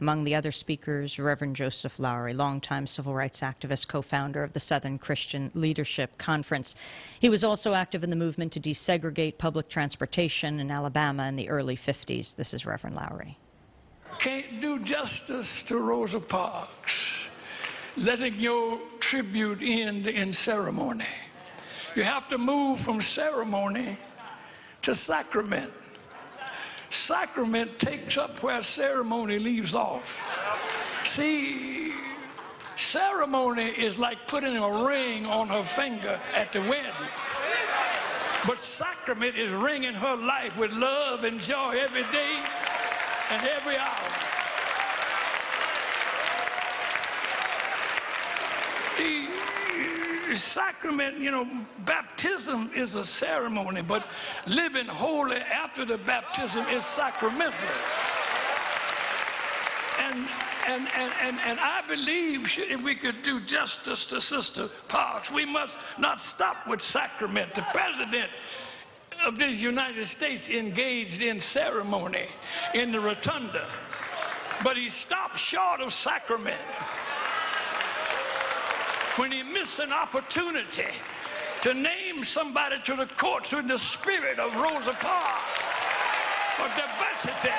Among the other speakers, Reverend Joseph Lowery, longtime civil rights activist, co-founder of the Southern Christian Leadership Conference. He was also active in the movement to desegregate public transportation in Alabama in the early 50s. This is Reverend Lowery. Can't do justice to Rosa Parks, letting your tribute end in ceremony. You have to move from ceremony to sacrament. Sacrament takes up where ceremony leaves off. See, ceremony is like putting a ring on her finger at the wedding. But sacrament is ringing her life with love and joy every day and every hour. The sacrament, you know, baptism is a ceremony, but living holy after the baptism is sacramental. And I believe if we could do justice to Sister Parks, we must not stop with sacrament. The President of the United States engaged in ceremony in the rotunda, but he stopped short of sacrament when he missed an opportunity to name somebody to the courts in the spirit of Rosa Parks for diversity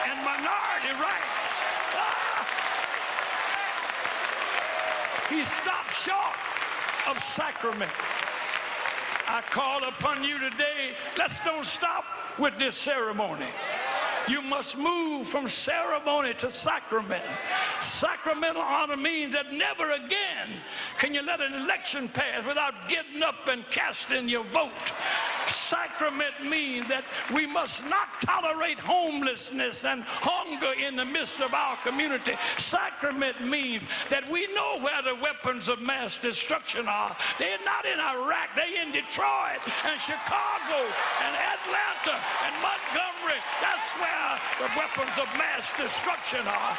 and minority rights. He stopped short of sacrament. I call upon you today, let's don't stop with this ceremony. You must move from ceremony to sacrament. Sacramental honor means that never again can you let an election pass without getting up and casting your vote. Sacrament means that we must not tolerate homelessness and hunger in the midst of our community. Sacrament means that we know where the weapons of mass destruction are. They're not in Iraq, they're in Detroit and Chicago and Atlanta and Montgomery. That's where the weapons of mass destruction are.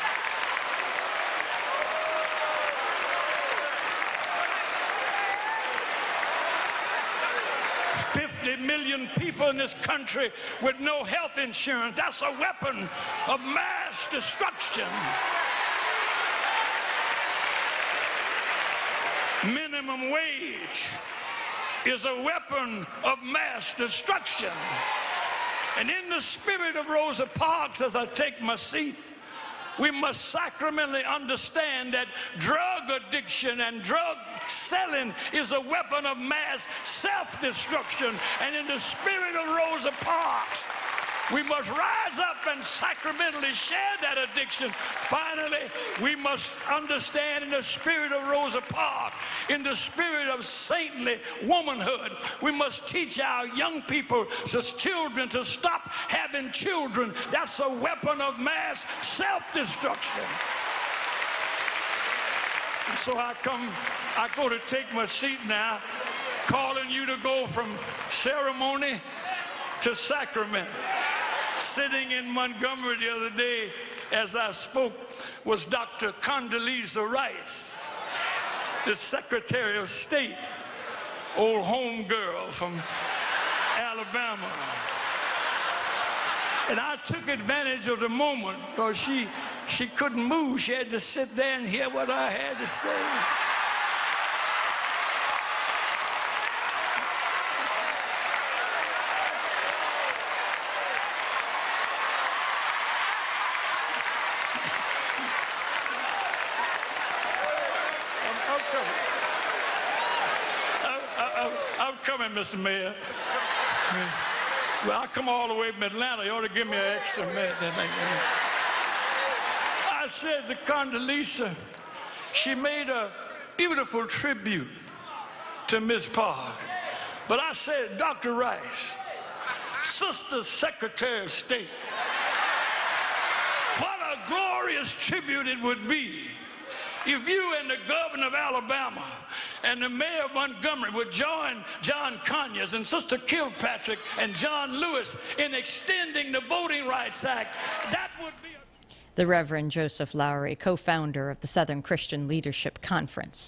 Million people in this country with no health insurance. That's a weapon of mass destruction. Minimum wage is a weapon of mass destruction. And in the spirit of Rosa Parks, as I take my seat, we must sacramentally understand that drug addiction and drug selling is a weapon of mass self-destruction. And in the spirit of Rosa Parks, we must rise up and sacramentally share that addiction. Finally, we must understand in the spirit of Rosa Parks, in the spirit of saintly womanhood, we must teach our young people, as children, to stop having children. That's a weapon of mass self-destruction. And so I go to take my seat now, calling you to go from ceremony to sacrament. Sitting in Montgomery the other day as I spoke was Dr. Condoleezza Rice, the Secretary of State, old homegirl from Alabama. And I took advantage of the moment because she couldn't move. She had to sit there and hear what I had to say. I'm coming, Mr. Mayor. Well, I come all the way from Atlanta. You ought to give me an extra minute. I said to Condoleezza, she made a beautiful tribute to Miss Parks. But I said, Dr. Rice, Sister Secretary of State, what a glorious tribute it would be if you and the governor of Alabama and the mayor of Montgomery would join John Conyers and Sister Kilpatrick and John Lewis in extending the Voting Rights Act. That would be the Reverend Joseph Lowery, co-founder of the Southern Christian Leadership Conference.